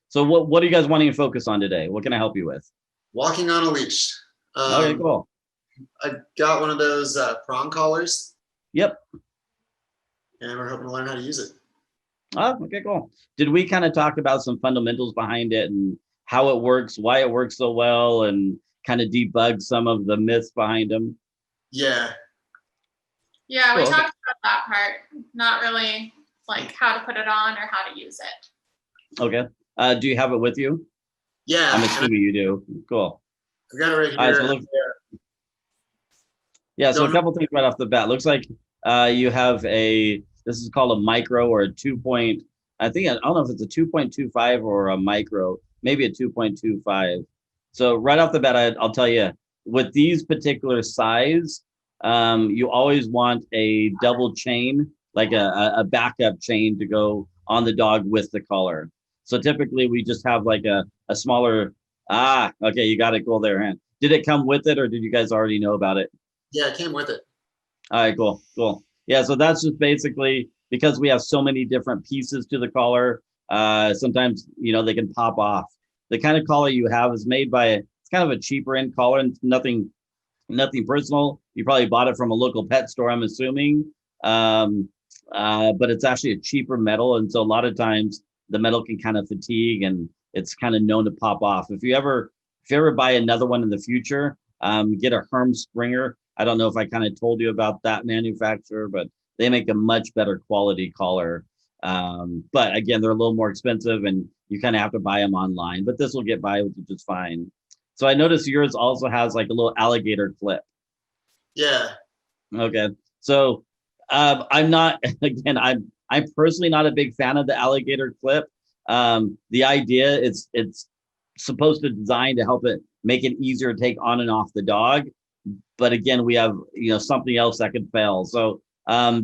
So what are you guys wanting to focus on today? What can I help you with? Walking on a leash. Okay, cool. I got one of those prong collars, Yep. and we're hoping to learn how to use it. Oh, okay, cool. Did we kind of talk about some fundamentals behind it and how it works, why it works so well, and kind of debug some of the myths behind them? Yeah. Yeah, we Cool. Okay. talked about that part, not really like how to put it on or how to use it. Okay. Do you have it with you? Yeah. I'm assuming you do. Cool. I got it right All right. here. So yeah. So a couple things right off the bat. Looks like you have this is called a micro or a 2 point. I don't know if it's a 2.25 or a micro, maybe a 2.25. So right off the bat, I'll tell you, with these particular size, you always want a double chain, like a backup chain to go on the dog with the collar. So typically we just have like a smaller, okay, you got it, cool there, hand. Did it come with it or did you guys already know about it? Yeah, it came with it. All right, cool. Yeah, so that's just basically because we have so many different pieces to the collar. Sometimes they can pop off. The kind of collar you have is made by it's kind of a cheaper end collar, and nothing personal. You probably bought it from a local pet store, I'm assuming. But it's actually a cheaper metal, and so a lot of times the metal can kind of fatigue, and it's kind of known to pop off. If you ever buy another one in the future, get a Herm Springer. I don't know if I kind of told you about that manufacturer, but they make a much better quality collar. But again, they're a little more expensive and you kind of have to buy them online, but this will get by with it just fine. So I noticed yours also has like a little alligator clip. Yeah. Okay. So I'm not, again, I'm personally not a big fan of the alligator clip. The idea it's supposed to design to help it make it easier to take on and off the dog. But again, we have something else that could fail. So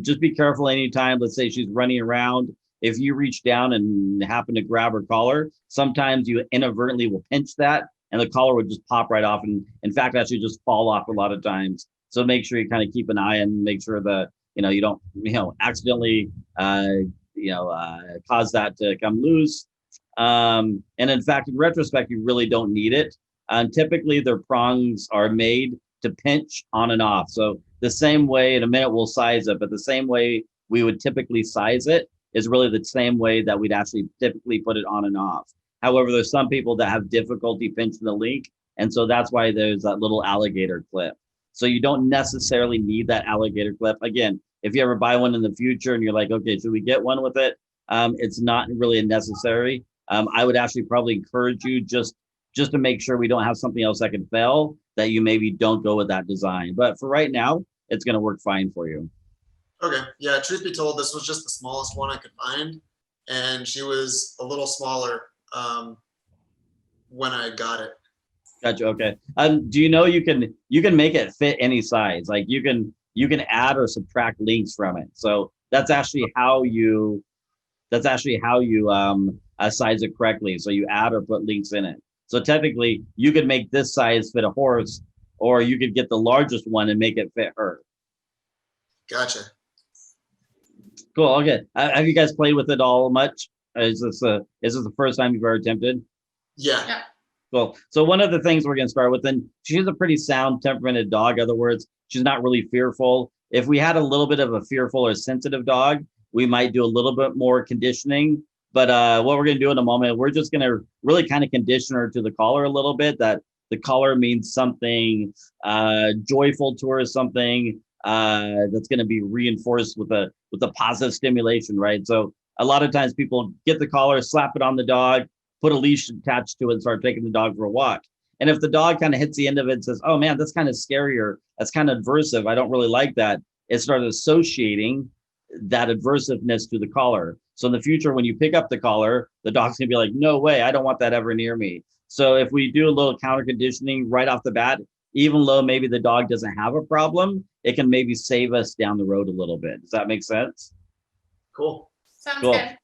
just be careful anytime. Let's say she's running around. If you reach down and happen to grab her collar, sometimes you inadvertently will pinch that, and the collar would just pop right off. And in fact, actually just fall off a lot of times. So make sure you kind of keep an eye and make sure that you don't accidentally cause that to come loose. And in fact, in retrospect, you really don't need it. Typically, their prongs are made to pinch on and off. So the same way, in a minute we'll size it, but the same way we would typically size it is really the same way that we'd actually typically put it on and off. However, there's some people that have difficulty pinching the link, and so that's why there's that little alligator clip. So you don't necessarily need that alligator clip. Again, if you ever buy one in the future and you're like, okay, should we get one with it? It's not really necessary. I would actually probably encourage you just to make sure we don't have something else that can fail, that you maybe don't go with that design. But for right now, it's going to work fine for you. Okay. Yeah, truth be told, this was just the smallest one I could find, and she was a little smaller when I got it. Gotcha. Okay. Do you know you can make it fit any size? Like you can add or subtract links from it. So that's actually how you size it correctly. So you add or put links in it. So technically, you could make this size fit a horse, or you could get the largest one and make it fit her. Gotcha. Cool. Okay. Have you guys played with it all much? Is this the first time you've ever attempted? Yeah. Cool. So one of the things we're going to start with, and she's a pretty sound temperamented dog. In other words, she's not really fearful. If we had a little bit of a fearful or sensitive dog, we might do a little bit more conditioning. But what we're going to do in a moment, we're just going to really kind of condition her to the collar a little bit, that the collar means something joyful to her, something that's going to be reinforced with a positive stimulation, right? So a lot of times people get the collar, slap it on the dog, put a leash attached to it, and start taking the dog for a walk. And if the dog kind of hits the end of it and says, oh man, that's kind of scary, or that's kind of aversive, I don't really like that, it started associating that aversiveness to the collar. So in the future, when you pick up the collar, the dog's gonna be like, no way, I don't want that ever near me. So if we do a little counter conditioning right off the bat, even though maybe the dog doesn't have a problem, it can maybe save us down the road a little bit. Does that make sense? Cool. Sounds Cool. good.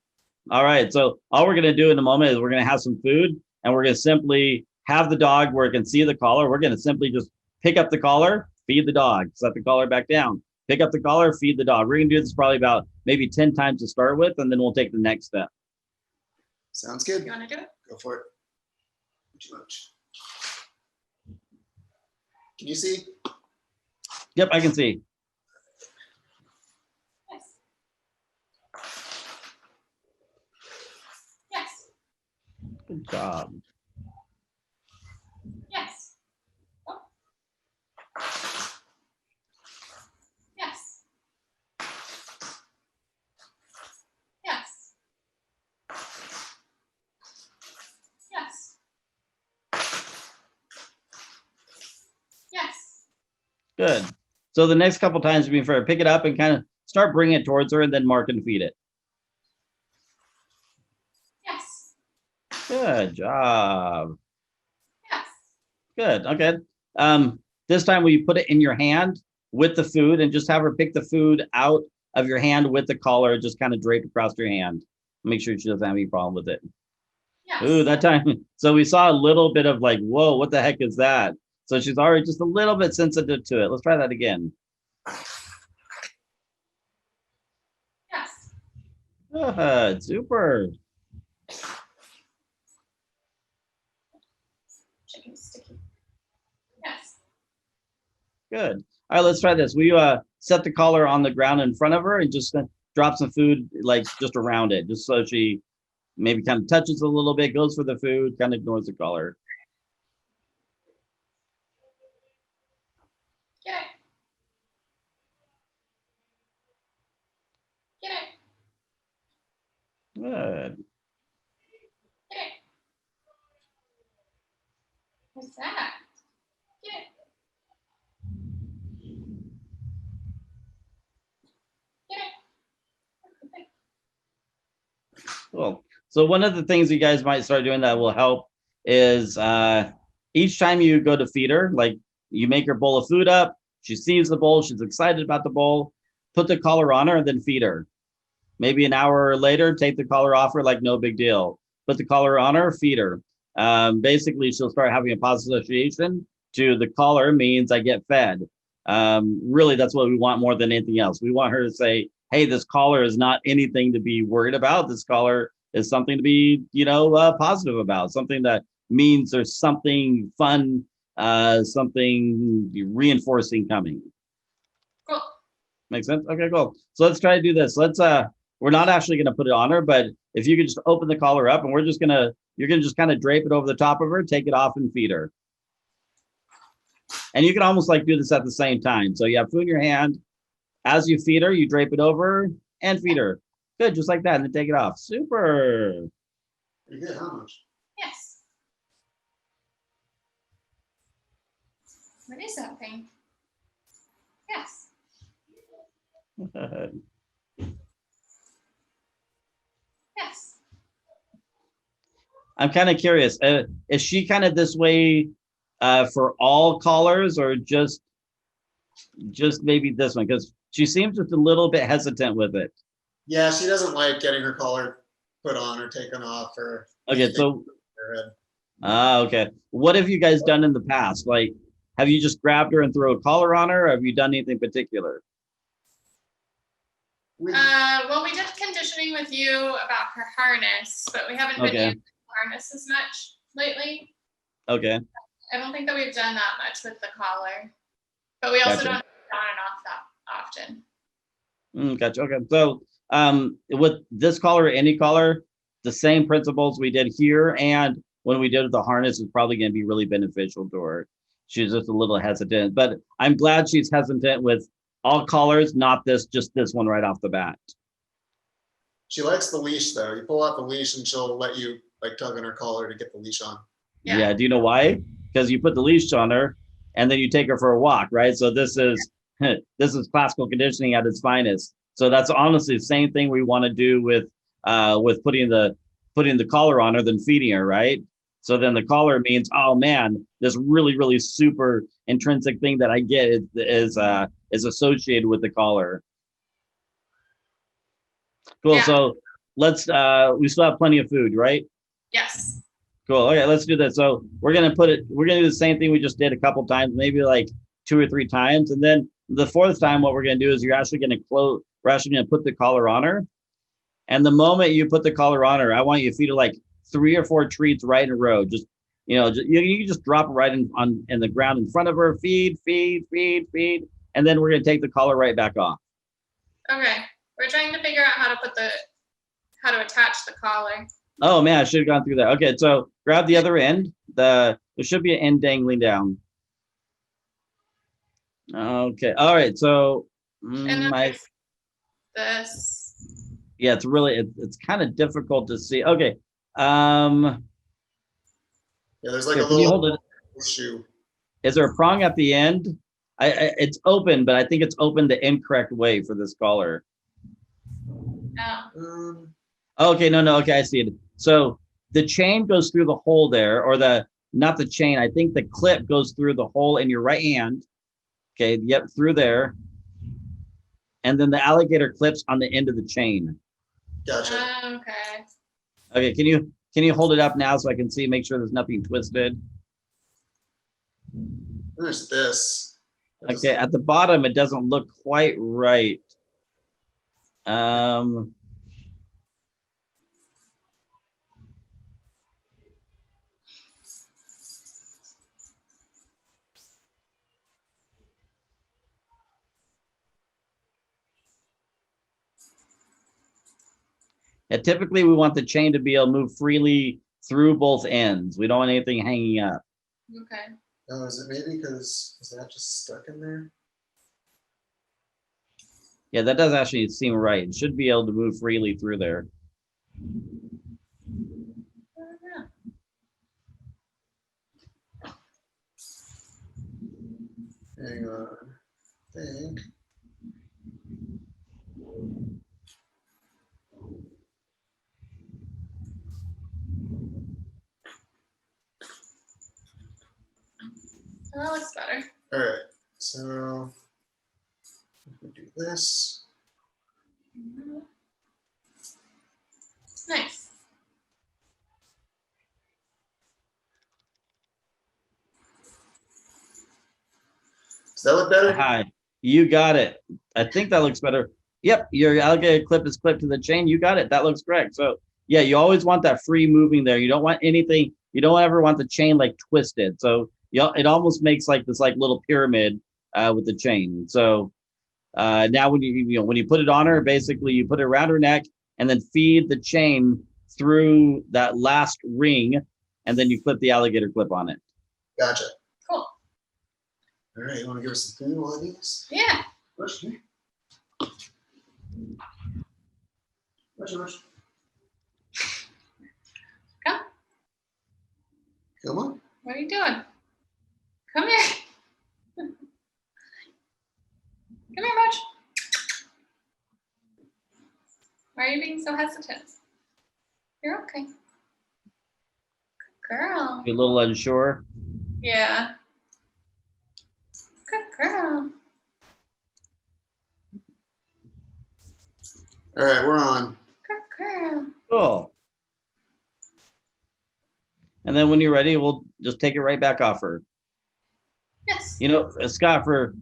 All right. So all we're going to do in a moment is we're going to have some food, and we're going to simply have the dog where it can see the collar. We're going to simply just pick up the collar, feed the dog, set the collar back down, pick up the collar, feed the dog. We're going to do this probably about maybe 10 times to start with, and then we'll take the next step. Sounds good. You want to do it? Go for it. Too much. Can you see? Yep, I can see. Yes. Yes. Good job. Yes. Oh. Yes. Yes. Yes. Yes. Good. So the next couple times being fair, pick it up and kind of start bringing it towards her and then mark and feed it. Yes. Good job. Yes. Good. Okay. This time will you put it in your hand with the food and just have her pick the food out of your hand with the collar, just kind of drape across your hand. Make sure she doesn't have any problem with it. Yes. Ooh, that time. So we saw a little bit of like, whoa, what the heck is that? So she's already just a little bit sensitive to it. Let's try that again. Yes. Good. Super. Chicken sticky. Yes. Good. All right, let's try this. We set the collar on the ground in front of her and just drop some food like just around it, just so she maybe kind of touches a little bit, goes for the food, kind of ignores the collar. Get it. Get it. Good. Get it. What's that? Get it. Get it. Cool. So one of the things you guys might start doing that will help is each time you go to feed her, like you make her bowl of food up, she sees the bowl, she's excited about the bowl, put the collar on her and then feed her. Maybe an hour later, take the collar off her like no big deal. Put the collar on her, feed her. Basically, she'll start having a positive association to the collar means I get fed. Really, that's what we want more than anything else. We want her to say, hey, this collar is not anything to be worried about. This collar is something to be, positive about, something that means there's something fun, something reinforcing coming. Cool. Make sense? Okay, cool. So let's try to do this. We're not actually going to put it on her, but if you could just open the collar up and you're going to just kind of drape it over the top of her, take it off and feed her. And you can almost like do this at the same time. So you have food in your hand. As you feed her, you drape it over and feed her. Good, just like that, and then take it off. Super. Pretty good, how much? Yes. What is that thing? Yes. Yes. I'm kind of curious. Is she kind of this way for all collars or just maybe this one? Because she seems just a little bit hesitant with it. Yeah, she doesn't like getting her collar put on or taken off or Okay, so her head. okay. What have you guys done in the past? Like, have you just grabbed her and throw a collar on her, or have you done anything particular? Well, we did conditioning with you about her harness, but we haven't been Okay. using the harness as much lately. Okay. I don't think that we've done that much with the collar, but we also Gotcha. don't have it on and off that often. Gotcha. Okay. So with this collar or any collar, the same principles we did here and when we did the harness is probably going to be really beneficial to her. She's just a little hesitant, but I'm glad she's hesitant with all collars, not just this one right off the bat. She likes the leash though. You pull out the leash and she'll let you like tug on her collar to get the leash on. Yeah. Do you know why? Because you put the leash on her and then you take her for a walk, right? So this is classical conditioning at its finest. So that's honestly the same thing we want to do with putting the collar on her than feeding her, right? So then the collar means, oh man, this really, really super intrinsic thing that I get is associated with the collar. Cool. Yeah. So let's we still have plenty of food, right? Yes. Cool. Okay, let's do that. So we're gonna do the same thing we just did a couple times, maybe like 2 or 3 times, and then the 4th time, what we're gonna do is we're actually gonna put the collar on her, and the moment you put the collar on her, I want you to feed her like 3 or 4 treats right in a row. Just, you can just drop it right in the ground in front of her. Feed, feed, feed, feed, and then we're gonna take the collar right back off. Okay. We're trying to figure out how to attach the collar. Oh man, I should have gone through that. Okay, so grab the other end. There should be an end dangling down. Okay, all right. So And then this. yeah, it's kind of difficult to see. Okay, Yeah, there's like here, a can you hold little it? shoe. Is there a prong at the end? It's open, but I think it's open the incorrect way for this collar. No. Okay, no, okay, I see it. So the chain goes through the hole there, or not the chain. I think the clip goes through the hole in your right hand. Okay, yep, through there. And then the alligator clips on the end of the chain. Gotcha. Okay. Okay, can you hold it up now so I can see, make sure there's nothing twisted? There's this. Okay, at the bottom, it doesn't look quite right. And typically, we want the chain to be able to move freely through both ends. We don't want anything hanging up. Okay. Oh, is it maybe because is that just stuck in there? Yeah, that does actually seem right. It should be able to move freely through there. Hang on. I think. Oh, that looks better. All right. So if we do this. Nice. Does that look better? Hi, you got it. I think that looks better. Yep, your alligator clip is clipped to the chain. You got it. That looks correct. So yeah, you always want that free moving there. You don't want anything. You don't ever want the chain like twisted. So it almost makes like this like little pyramid with the chain. So now when you put it on her, basically you put it around her neck and then feed the chain through that last ring, and then you clip the alligator clip on it. Gotcha. Cool. All right, you want to give us some food while I do this? Yeah. Rush. Rush. Come. Come on. What are you doing? Come here. Come here, Rush. Why are you being so hesitant? You're okay. Good girl. You're a little unsure. Yeah. Good girl. All right, we're on. Good girl. Cool. And then when you're ready, we'll just take it right back off her. Yes. Scott, for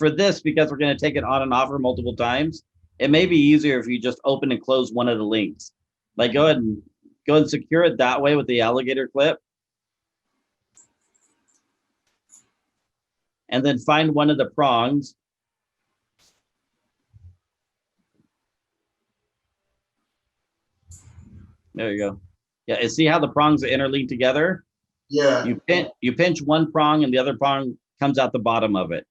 this, because we're going to take it on and off her multiple times, it may be easier if you just open and close one of the links. Like go ahead and secure it that way with the alligator clip. And then find one of the prongs. There you go. Yeah, and see how the prongs are interlinked together? Yeah. You pinch one prong and the other prong comes out the bottom of it.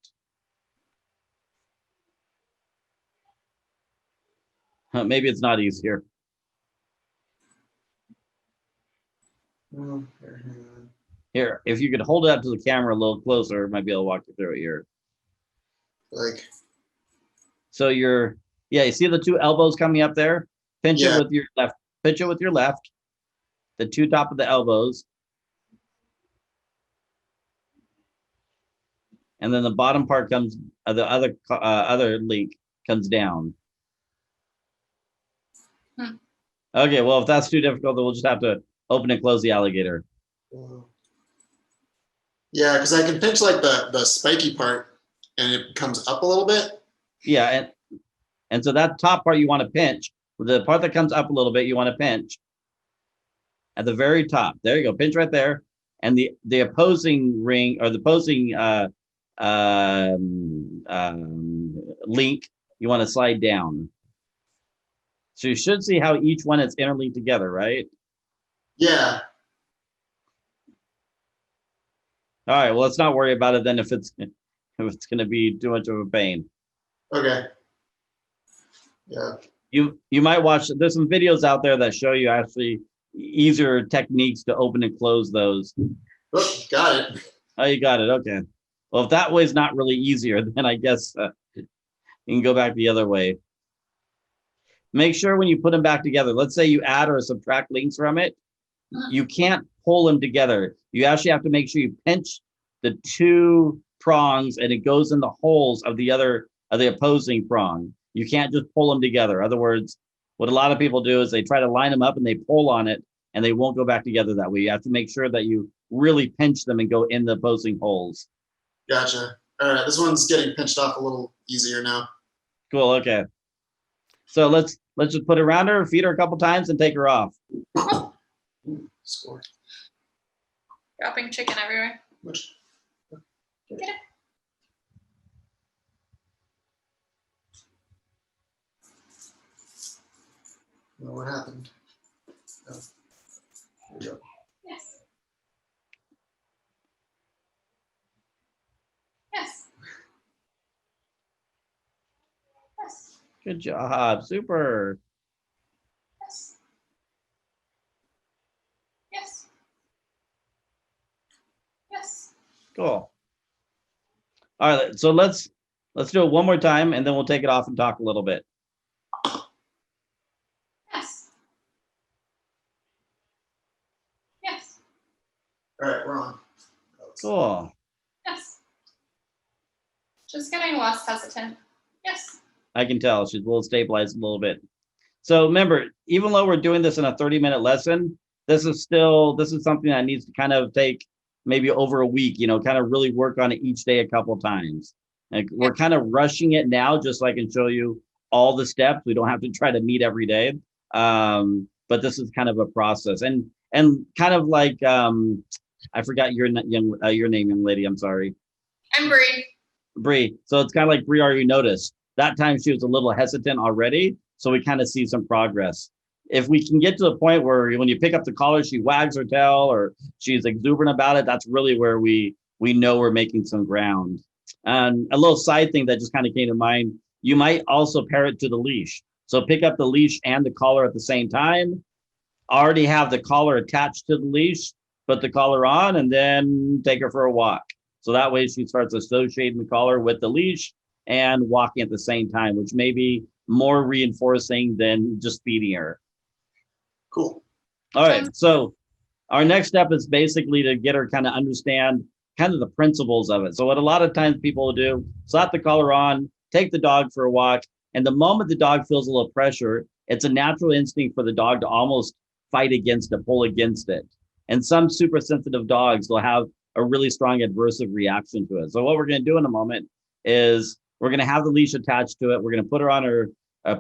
Maybe it's not easier. Here, if you could hold it up to the camera a little closer, I might be able to walk you through it here. Like. So you see the two elbows coming up there? Pinch it with your left. Pinch it with your left. The two top of the elbows. And then the bottom part comes, the other link comes down. Okay, well, if that's too difficult, then we'll just have to open and close the alligator. Yeah, because I can pinch like the spiky part and it comes up a little bit. Yeah, and so that top part you want to pinch. The part that comes up a little bit, you want to pinch. at the very top. There you go. Pinch right there. And the opposing ring or the opposing link, you want to slide down. So you should see how each one is interlinked together, right? Yeah. All right. Well, let's not worry about it then if it's going to be too much of a pain. Okay. Yeah. You might watch. There's some videos out there that show you actually easier techniques to open and close those. Oh, got it. Oh, you got it. Okay. Well, if that way's not really easier, then I guess you can go back the other way. Make sure when you put them back together, let's say you add or subtract links from it, you can't pull them together. You actually have to make sure you pinch the two prongs and it goes in the holes of the opposing prong. You can't just pull them together. In other words, what a lot of people do is they try to line them up and they pull on it and they won't go back together that way. You have to make sure that you really pinch them and go in the opposing holes. Gotcha. All right, this one's getting pinched off a little easier now. Cool. Okay. So let's just put it around her, feed her a couple times, and take her off. Score. Dropping chicken everywhere. Which? Get it. Well, what happened? Oh. There we go. Yes. Yes. Yes. Good job. Super. Yes. Yes. Yes. Cool. All right. So let's do it one more time, and then we'll take it off and talk a little bit. Yes. Yes. All right, we're on. Cool. Yes. Just getting less hesitant. Yes. I can tell she's a little stabilized a little bit. So remember, even though we're doing this in a 30-minute lesson, this is something that needs to kind of take maybe over a week, kind of really work on it each day a couple times. Like we're kind of rushing it now, just so I can show you all the steps. We don't have to try to meet every day. But this is kind of a process and kind of like, I forgot your name, young lady. I'm sorry. I'm Bree. Bree. So it's kind of like Bree already noticed. That time she was a little hesitant already. So we kind of see some progress. If we can get to the point where when you pick up the collar, she wags her tail or she's exuberant about it, that's really where we know we're making some ground. And a little side thing that just kind of came to mind, you might also pair it to the leash. So pick up the leash and the collar at the same time. Already have the collar attached to the leash, put the collar on, and then take her for a walk. So that way she starts associating the collar with the leash and walking at the same time, which may be more reinforcing than just feeding her. Cool. All right. So our next step is basically to get her kind of understand kind of the principles of it. So what a lot of times people will do, slap the collar on, take the dog for a walk. And the moment the dog feels a little pressure, it's a natural instinct for the dog to almost fight against it, pull against it. And some super sensitive dogs will have a really strong adversive reaction to it. So what we're going to do in a moment is we're going to have the leash attached to it. We're going to put her on her,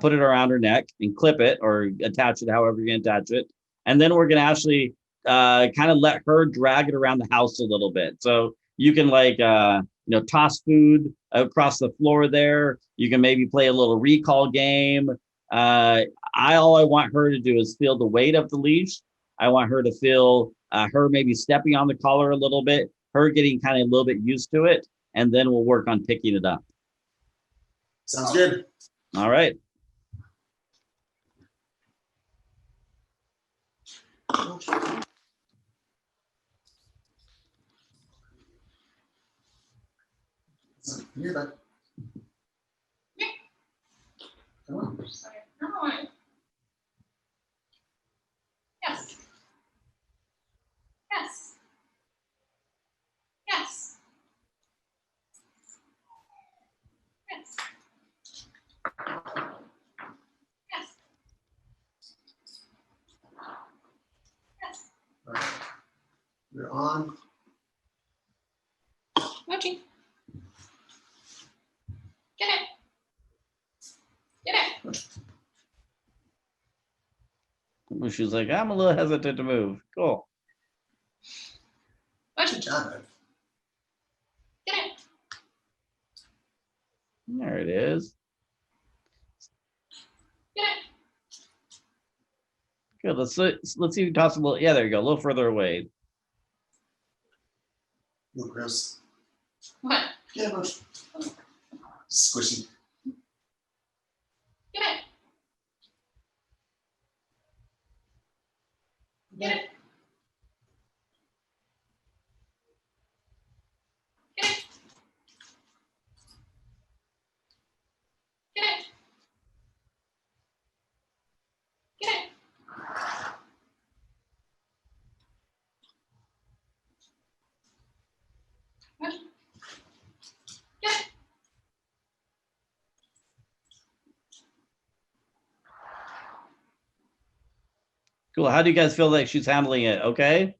put it around her neck and clip it or attach it, however you're going to attach it. And then we're going to actually kind of let her drag it around the house a little bit. So you can toss food across the floor there. You can maybe play a little recall game. All I want her to do is feel the weight of the leash. I want her to feel her maybe stepping on the collar a little bit, her getting kind of a little bit used to it, and then we'll work on picking it up. Sounds good. All right. You're back. Yeah. Come on. Sorry. No. Yes. Yes. Yes. Yes. Yes. Yes. All right. You're on. Mochi. Get it. Get it. She was like, I'm a little hesitant to move. Cool. Good job, Ed. Get it. There it is. Get it. Good. Let's see if you can toss a little. Yeah, there you go. A little further away. Ooh, gross. What? Yeah, much. Squishy. Get it. Get it. Get it. Get it. Get it. What? Get it. Cool. How do you guys feel like she's handling it? Okay.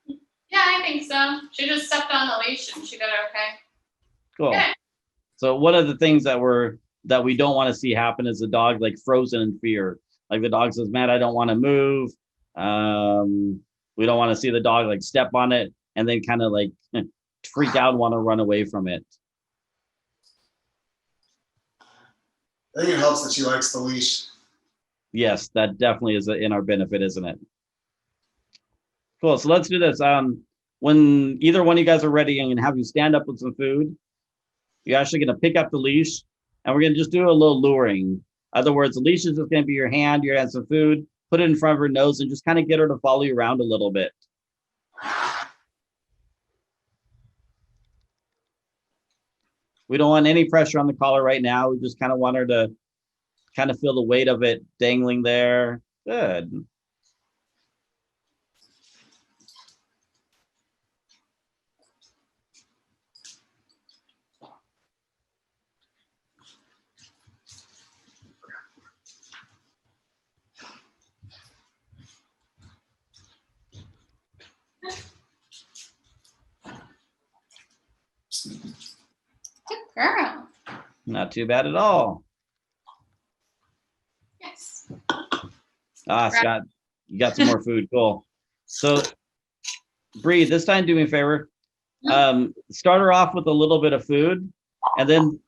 Yeah, I think so. She just stepped on the leash and she did okay. Cool. Get it. So one of the things that we don't want to see happen is the dog like frozen in fear. Like the dog says, "Man, I don't want to move." We don't want to see the dog like step on it and then kind of like freak out and want to run away from it. I think it helps that she likes the leash. Yes, that definitely is in our benefit, isn't it? Cool. So let's do this. When either one of you guys are ready, I'm gonna have you stand up with some food. You're actually gonna pick up the leash, and we're gonna just do a little luring. In other words, the leash is just gonna be your hand. You're gonna have some food, put it in front of her nose, and just kind of get her to follow you around a little bit. We don't want any pressure on the collar right now. We just kind of want her to kind of feel the weight of it dangling there. Good. Good girl. Not too bad at all. Yes. Scott, you got some more food. Cool. So, Bree, this time do me a favor. Start her off with a little bit of food, and then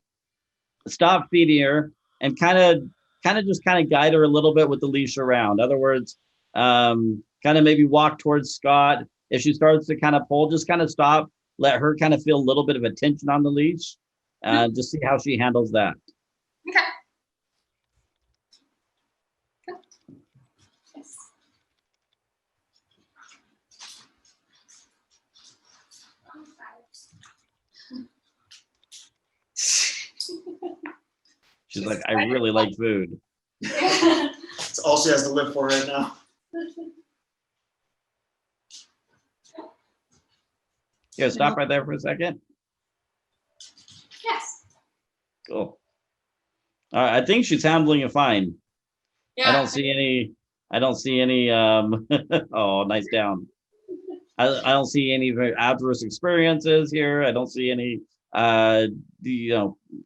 stop feeding her, and kind of just guide her a little bit with the leash around. In other words, kind of maybe walk towards Scott. If she starts to kind of pull, just kind of stop. Let her kind of feel a little bit of a tension on the leash, and just see how she handles that. Okay. Yes. She's like, I really like food. It's all she has to live for right now. Yeah, stop right there for a second. Yes. Cool. All right, I think she's handling it fine. Yeah. I don't see any oh, nice down. I don't see any adverse experiences here. I don't see any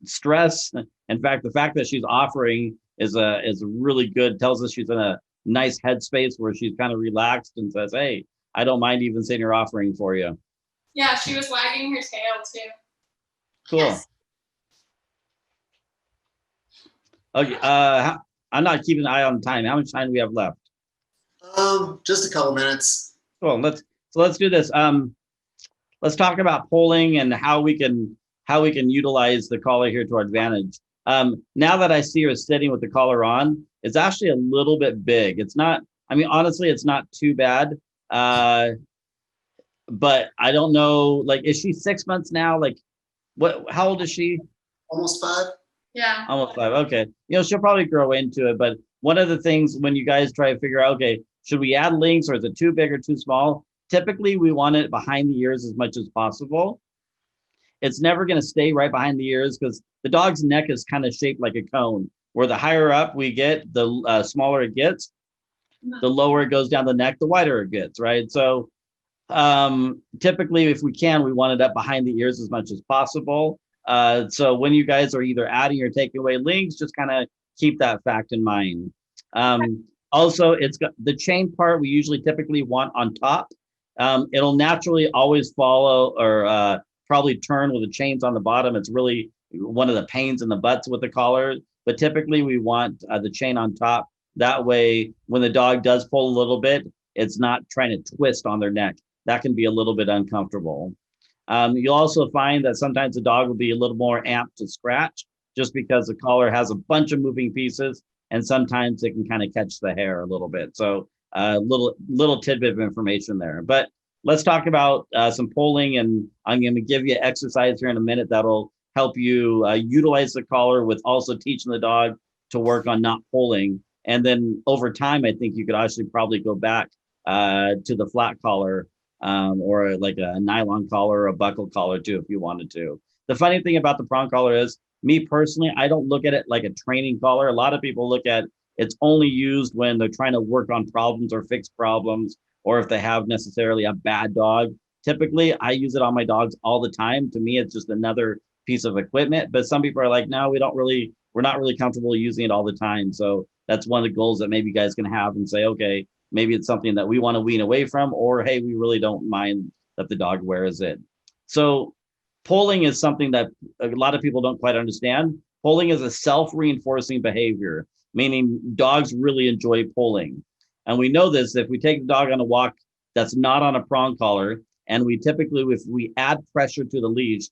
stress. In fact, the fact that she's offering is really good. Tells us she's in a nice headspace where she's kind of relaxed and says, "Hey, I don't mind even sitting here offering for you." Yeah, she was wagging her tail too. Cool. Yes. Okay. I'm not keeping an eye on time. How much time do we have left? Just a couple minutes. Cool. Let's do this. Let's talk about polling and how we can utilize the collar here to our advantage. Now that I see her sitting with the collar on, it's actually a little bit big. It's not. I mean, honestly, it's not too bad. But I don't know. Like, is she 6 months now? Like, what? How old is she? Almost 5. Yeah. Almost 5. Okay. She'll probably grow into it. But one of the things when you guys try to figure out, okay, should we add links or is it too big or too small? Typically, we want it behind the ears as much as possible. It's never going to stay right behind the ears because the dog's neck is kind of shaped like a cone. Where the higher up we get, the smaller it gets. The lower it goes down the neck, the wider it gets, right? So typically, if we can, we want it up behind the ears as much as possible. So when you guys are either adding or taking away links, just kind of keep that fact in mind. Also, it's got the chain part we usually typically want on top. It'll naturally always follow or probably turn with the chains on the bottom. It's really one of the pains in the butts with the collar. But typically we want the chain on top. That way, when the dog does pull a little bit, it's not trying to twist on their neck. That can be a little bit uncomfortable. You'll also find that sometimes the dog will be a little more amped to scratch just because the collar has a bunch of moving pieces and sometimes it can kind of catch the hair a little bit. So little tidbit of information there. But let's talk about some polling, and I'm going to give you an exercise here in a minute that'll help you utilize the collar with also teaching the dog to work on not pulling. And then over time, I think you could actually probably go back to the flat collar or like a nylon collar or a buckle collar too, if you wanted to. The funny thing about the prong collar is, me personally, I don't look at it like a training collar. A lot of people look at it's only used when they're trying to work on problems or fix problems, or if they have necessarily a bad dog. Typically, I use it on my dogs all the time. To me, it's just another piece of equipment. But some people are like, no, we're not really comfortable using it all the time. So that's one of the goals that maybe you guys can have and say, okay, maybe it's something that we want to wean away from, or hey, we really don't mind that the dog wears it. So polling is something that a lot of people don't quite understand. Polling is a self-reinforcing behavior, meaning dogs really enjoy polling. And we know this if we take the dog on a walk that's not on a prong collar, and we typically, if we add pressure to the leash,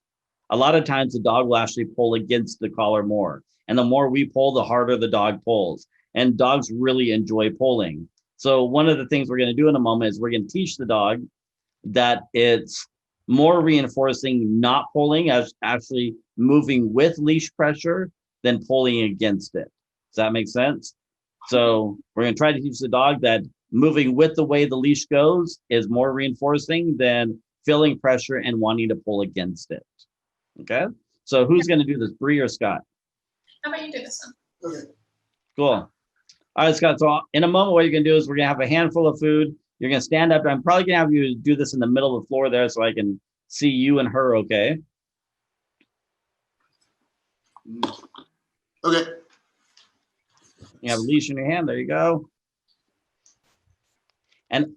a lot of times the dog will actually pull against the collar more. And the more we pull, the harder the dog pulls. And dogs really enjoy pulling. So one of the things we're going to do in a moment is we're going to teach the dog that it's more reinforcing not pulling, as actually moving with leash pressure than pulling against it. Does that make sense? So we're going to try to teach the dog that moving with the way the leash goes is more reinforcing than feeling pressure and wanting to pull against it. Okay. So who's going to do this, Bree or Scott? How about you do this one? Okay. Cool. All right, Scott. So in a moment, what you're going to do is we're going to have a handful of food. You're going to stand up. I'm probably going to have you do this in the middle of the floor there so I can see you and her okay. Okay. You have a leash in your hand. There you go. And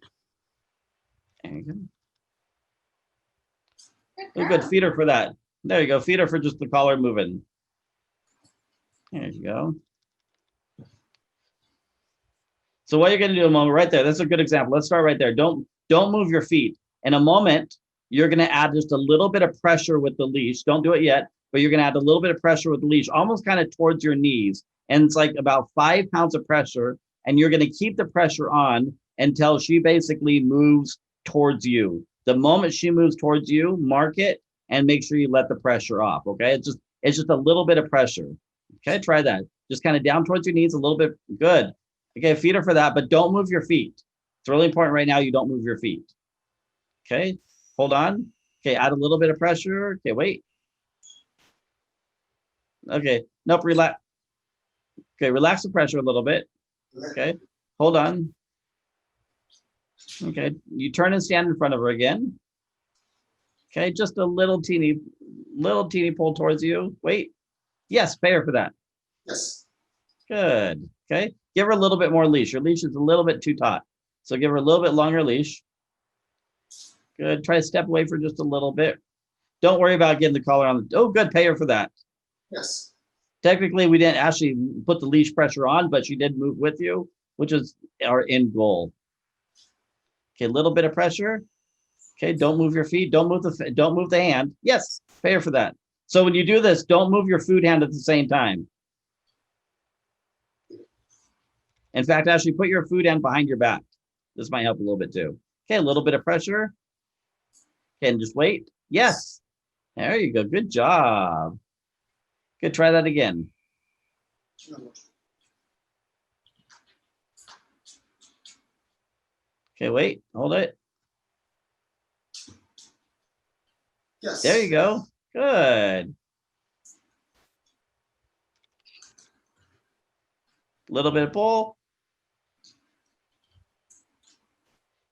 there you go. Oh, good. Feed her for that. There you go. Feed her for just the collar moving. There you go. So what you're going to do in a moment right there, that's a good example. Let's start right there. Don't move your feet. In a moment, you're going to add just a little bit of pressure with the leash. Don't do it yet, but you're going to add a little bit of pressure with the leash, almost kind of towards your knees. And it's like about 5 pounds of pressure. And you're going to keep the pressure on until she basically moves towards you. The moment she moves towards you, mark it and make sure you let the pressure off. Okay. It's just a little bit of pressure. Okay. Try that. Just kind of down towards your knees a little bit. Good. Okay. Feed her for that, but don't move your feet. It's really important right now. You don't move your feet. Okay. Hold on. Okay. Add a little bit of pressure. Okay. Wait. Okay. Nope. Relax. Okay. Relax the pressure a little bit. Okay. Hold on. Okay. You turn and stand in front of her again. Okay. Just a little teeny pull towards you. Wait. Yes. Pay her for that. Yes. Good. Okay. Give her a little bit more leash. Your leash is a little bit too taut. So give her a little bit longer leash. Good. Try to step away for just a little bit. Don't worry about getting the collar on. Oh, good. Pay her for that. Yes. Technically, we didn't actually put the leash pressure on, but she did move with you, which is our end goal. Okay, a little bit of pressure. Okay, don't move your feet. Don't move the hand. Yes, pay her for that. So when you do this, don't move your food hand at the same time. In fact, actually put your food hand behind your back. This might help a little bit too. Okay, a little bit of pressure. Okay, and just wait. Yes. There you go. Good job. Good. Try that again. Okay, wait. Hold it. Yes. There you go. Good. A little bit of pull.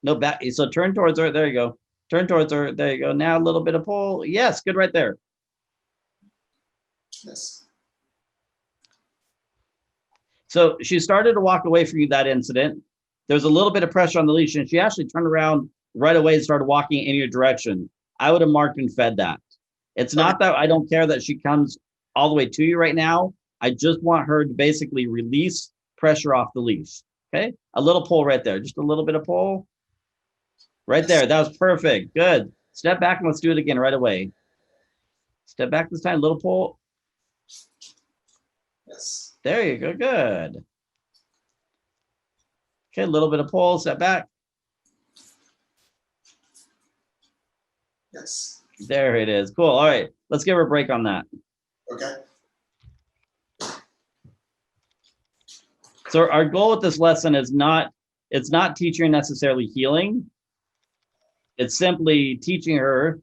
No back. So turn towards her. There you go. Turn towards her. There you go. Now a little bit of pull. Yes, good right there. Yes. So she started to walk away from you that incident. There was a little bit of pressure on the leash, and she actually turned around right away and started walking in your direction. I would have marked and fed that. It's not that I don't care that she comes all the way to you right now. I just want her to basically release pressure off the leash. Okay. A little pull right there. Just a little bit of pull. Right there. That was perfect. Good. Step back and let's do it again right away. Step back this time. Little pull. Yes. There you go. Good. Okay. A little bit of pull. Step back. Yes. There it is. Cool. All right. Let's give her a break on that. Okay. So our goal with this lesson is it's not teaching her necessarily healing. It's simply teaching her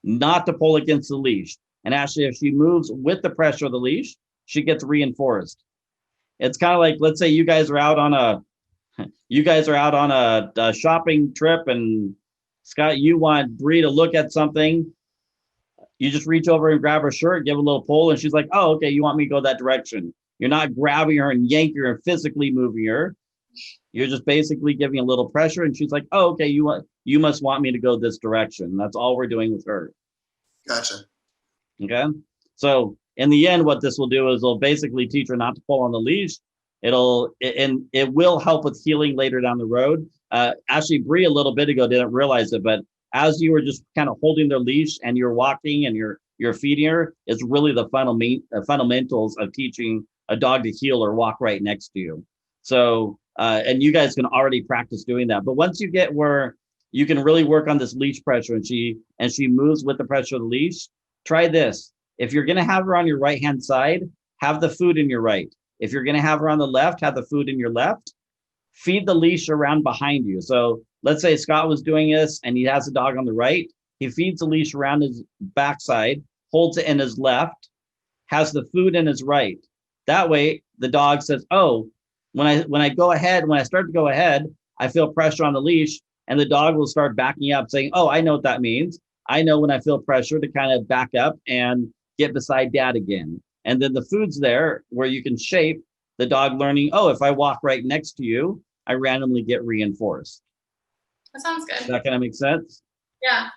not to pull against the leash. And actually, if she moves with the pressure of the leash, she gets reinforced. It's kind of like, let's say you guys are out on a shopping trip, and Scott, you want Bree to look at something. You just reach over and grab her shirt, give a little pull, and she's like, oh, okay, you want me to go that direction. You're not grabbing her and yanking her and physically moving her. You're just basically giving a little pressure, and she's like, oh, okay, you must want me to go this direction. That's all we're doing with her. Gotcha. Okay. So in the end, what this will do is it'll basically teach her not to pull on the leash. And it will help with healing later down the road. Actually, Bree a little bit ago didn't realize it, but as you were just kind of holding their leash and you're walking and you're feeding her, it's really the fundamentals of teaching a dog to heel or walk right next to you. So, and you guys can already practice doing that. But once you get where you can really work on this leash pressure and she moves with the pressure of the leash, try this. If you're going to have her on your right-hand side, have the food in your right. If you're going to have her on the left, have the food in your left. Feed the leash around behind you. So let's say Scott was doing this and he has a dog on the right. He feeds the leash around his backside, holds it in his left, has the food in his right. That way, the dog says, oh, when I start to go ahead, I feel pressure on the leash, and the dog will start backing up saying, oh, I know what that means. I know when I feel pressure to kind of back up and get beside dad again. And then the food's there where you can shape the dog learning, oh, if I walk right next to you, I randomly get reinforced. That sounds good. Does that kind of make sense? Yeah.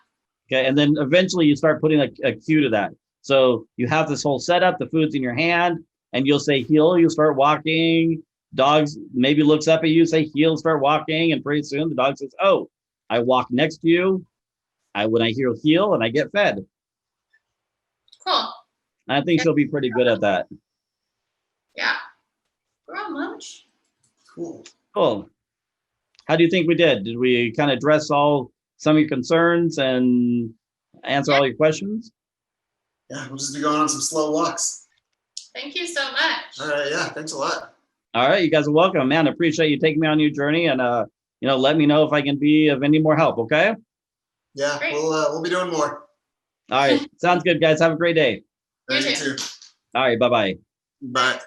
Okay. And then eventually you start putting a cue to that. So you have this whole setup, the food's in your hand, and you'll say heel, you'll start walking. Dogs maybe looks up at you, say heel, start walking, and pretty soon the dog says, oh, I walk next to you. When I hear heel and I get fed. Cool. And I think she'll be pretty good at that. Yeah. We're on lunch. Cool. Cool. How do you think we did? Did we kind of address some of your concerns and answer all your questions? Yeah, we'll just be going on some slow walks. Thank you so much. All right. Yeah. Thanks a lot. All right, you guys are welcome, man. I appreciate you taking me on your journey, and let me know if I can be of any more help. Okay. Yeah, Great. we'll be doing more. All right. Sounds good, guys. Have a great day. You You too. too. All right. Bye-bye. Bye.